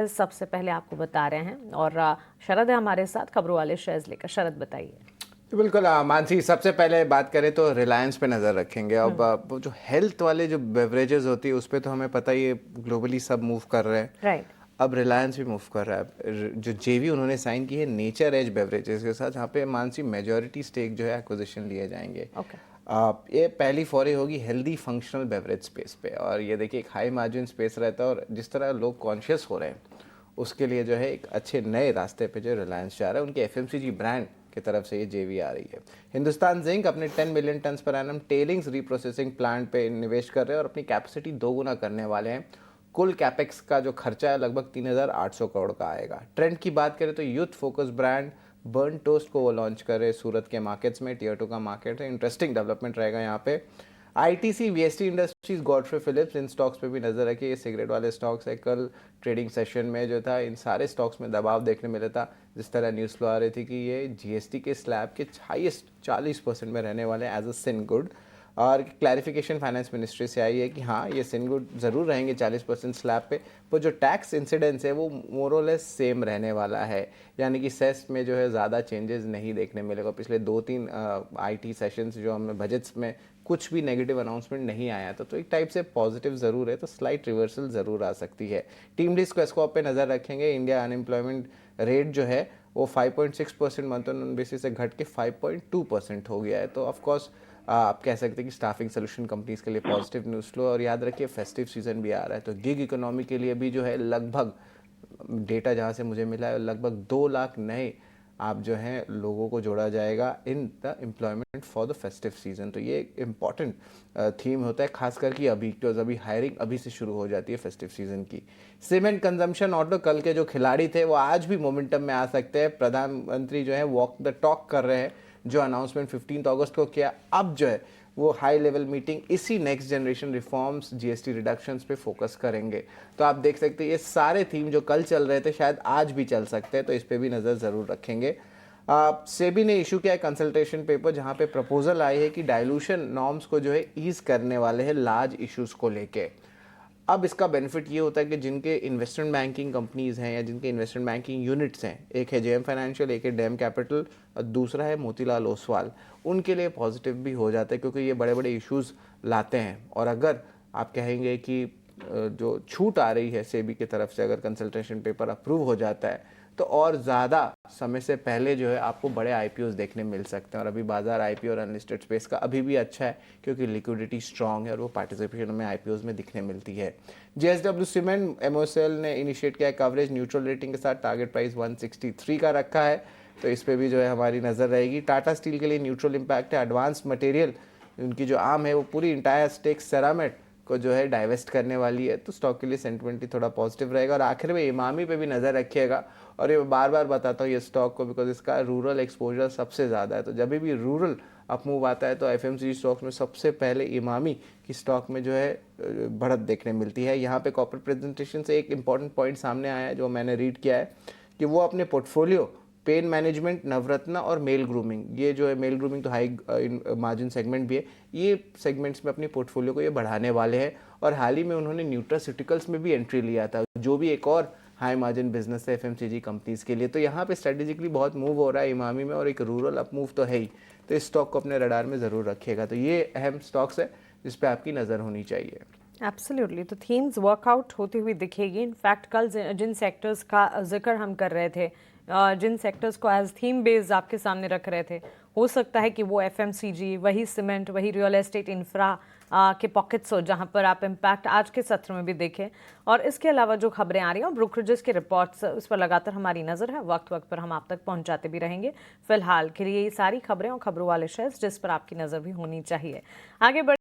सबसे पहले आपको बता रहे हैं और शरद है हमारे साथ खबरों वाले शेयर्स लेकर। शरद बताइए। बिल्कुल मानसी, सबसे पहले बात करें तो रिलायंस पे नज़र रखेंगे। अब वो जो हेल्थ वाले जो बेवरेजेस होती है उस पर तो हमें पता ही है, ग्लोबली सब मूव कर रहे हैं। राइट। अब रिलायंस भी मूव कर रहा है। जो जेवी उन्होंने साइन की है नेचर एज बेवरेजेस के साथ, जहाँ पे मानसी मेजॉरिटी स्टेक जो है एक्विजिशन लिए जाएंगे। ओके। ये पहली फॉरे होगी हेल्दी फंक्शनल बेवरेज स्पेस पे, और ये देखिए एक हाई मार्जिन स्पेस रहता है, और जिस तरह लोग कॉन्शियस हो रहे हैं उसके लिए जो है एक अच्छे नए रास्ते पे जो रिलायंस जा रहा है, उनके एफएमसीजी ब्रांड की तरफ से ये जेवी आ रही है। हिंदुस्तान जिंक अपने 10 मिलियन टन पर एनम टेलिंग्स रिप्रोसेसिंग प्लांट पे निवेश कर रहे हैं और अपनी कैपेसिटी दोगुना करने वाले हैं। कुल कैपेक्स का जो खर्चा है लगभग 3,800 करोड़ का आएगा। ट्रेंड की बात करें तो youth focus brand burn toast को वो लॉन्च कर रहे हैं सूरत के मार्केट्स में। टियर 2 का मार्केट है, इंटरेस्टिंग डेवलपमेंट रहेगा यहाँ पे। ITC, VST industries, Godfrey Phillips, इन स्टॉक्स पे भी नजर रखिए। ये सिगरेट वाले स्टॉक्स है। कल ट्रेडिंग सेशन में जो था इन सारे स्टॉक्स में दबाव देखने मिला था। जिस तरह न्यूज़ फ्लो आ रही थी कि ये जीएसटी के स्लैब के हाईएस्ट 40% में रहने वाले एज अ सिन गुड, और क्लैरिफिकेशन फाइनेंस मिनिस्ट्री से आई है कि हाँ ये सिन गुड ज़रूर रहेंगे 40% स्लैब पे, पर जो टैक्स इंसिडेंस है वो मोरलेस सेम रहने वाला है। यानी कि सेस में जो है ज़्यादा चेंजेस नहीं देखने मिलेगा। पिछले 2-3 आईटी सेशंस जो हमने बजट्स में कुछ भी नेगेटिव अनाउंसमेंट नहीं आया था, तो एक टाइप से पॉजिटिव ज़रूर है, तो स्लाइट रिवर्सल ज़रूर आ सकती है। टीम रिस्क स्कोप पे नज़र रखेंगे। इंडिया अनएम्प्लॉयमेंट रेट जो है वो 5.6% मंथ ऑन बेसिस से घट के 5.2% हो गया है। तो ऑफकोर्स आप कह सकते हैं कि स्टाफिंग सोल्यूशन कंपनीज के लिए पॉजिटिव न्यूज़ फ्लो। और याद रखिए फेस्टिव सीजन भी आ रहा है, तो गिग इकोनॉमी के लिए भी जो है लगभग डेटा जहाँ से मुझे मिला है लगभग 2 लाख नए आप जो हैं लोगों को जोड़ा जाएगा in the employment for the festive season. तो ये एक इम्पॉर्टेंट थीम होता है, खास करके अभी, क्योंकि अभी हायरिंग अभी से शुरू हो जाती है फेस्टिव सीजन की। सीमेंट कंजम्पशन ऑटो, कल के जो खिलाड़ी थे वो आज भी मोमेंटम में आ सकते हैं। प्रधानमंत्री जो है वॉक द टॉक कर रहे हैं। जो अनाउंसमेंट 15 अगस्त को किया, अब जो है वो हाई लेवल मीटिंग इसी next generation reforms, GST reductions पे फोकस करेंगे। तो आप देख सकते हैं ये सारे थीम जो कल चल रहे थे शायद आज भी चल सकते हैं, तो इस पे भी नज़र ज़रूर रखेंगे। सेबी ने इशू किया है कंसल्टेशन पेपर, जहां पे प्रपोजल आई है कि डाइल्यूशन नॉर्म्स को जो है ईज करने वाले हैं लार्ज इश्यूज को लेके। अब इसका बेनिफिट ये होता है कि जिनके इन्वेस्टमेंट बैंकिंग कंपनीज हैं या जिनके इन्वेस्टमेंट बैंकिंग यूनिट्स हैं, एक है जेएम फाइनेंशियल, एक है डैम कैपिटल और दूसरा है मोतीलाल ओसवाल, उनके लिए पॉजिटिव भी हो जाता है, क्योंकि ये बड़े बड़े इश्यूज लाते हैं। और अगर आप कहेंगे कि जो छूट आ रही है सेबी की तरफ से, अगर कंसल्टेशन पेपर अप्रूव हो जाता है तो और ज़्यादा समय से पहले जो है आपको बड़े आईपीओस देखने मिल सकते हैं। और अभी बाजार आईपीओ और अनलिस्टेड स्पेस का अभी भी अच्छा है, क्योंकि लिक्विडिटी स्ट्रांग है और वो पार्टिसिपेशन में आईपीओस में दिखने मिलती है। जेएसडब्ल्यू सीमेंट, एमओएसएल ने इनिशिएट किया कवरेज न्यूट्रल रेटिंग के साथ, टारगेट प्राइस 163 का रखा है, तो इस पर भी जो है हमारी नज़र रहेगी। टाटा स्टील के लिए न्यूट्रल इम्पैक्ट है। एडवांस मटेरियल उनकी जो आर्म है वो पूरी इंटायर स्टेक सेरामिक को जो है डाइवेस्ट करने वाली है, तो स्टॉक के लिए सेंटिमेंट थोड़ा पॉजिटिव रहेगा। और आखिर में इमामी पे भी नज़र रखिएगा, और ये बार बार बताता हूँ ये स्टॉक को, बिकॉज इसका रूरल एक्सपोजर सबसे ज़्यादा है। तो जब भी रूरल अप मूव आता है तो एफएमसीजी स्टॉक्स में सबसे पहले इमामी की स्टॉक में जो है बढ़त देखने मिलती है। यहाँ पे कॉर्पोरेट प्रेजेंटेशन से एक इंपॉर्टेंट पॉइंट सामने आया है जो मैंने रीड किया है, कि वो अपने पोर्टफोलियो पेन मैनेजमेंट, नवरत्ना और मेल ग्रूमिंग, ये जो है मेल ग्रूमिंग तो हाई मार्जिन सेगमेंट भी है, ये सेगमेंट्स में अपनी पोर्टफोलियो को ये बढ़ाने वाले हैं। और हाल ही में उन्होंने न्यूट्रास्यूटिकल्स में भी एंट्री लिया था, जो भी एक और हाई मार्जिन बिजनेस है एफएमसीजी कंपनीज के लिए। तो यहाँ पे स्ट्रेटेजिकली बहुत मूव हो रहा है इमामी में, और एक रूरल अप मूव तो है ही, तो इस स्टॉक को अपने रडार में ज़रूर रखिएगा। तो ये अहम स्टॉक्स है जिस पे आपकी नज़र होनी चाहिए। एब्सोल्युटली, तो थीम्स वर्कआउट होती हुई दिखेगी। इनफैक्ट कल जिन सेक्टर्स का जिक्र हम कर रहे थे, जिन सेक्टर्स को एज थीम बेस्ड आपके सामने रख रहे थे, हो सकता है कि वो एफएमसीजी, वही सीमेंट, वही रियल एस्टेट इंफ्रा के पॉकेट्स हो जहां पर आप इम्पैक्ट आज के सत्र में भी देखें। और इसके अलावा जो खबरें आ रही हैं और ब्रोकरेजेस के रिपोर्ट्स, उस पर लगातार हमारी नज़र है। वक्त वक्त पर हम आप तक पहुंचाते भी रहेंगे। फिलहाल के लिए ये सारी खबरें और खबरों वाले शेयर्स जिस पर आपकी नज़र भी होनी चाहिए। आगे बढ़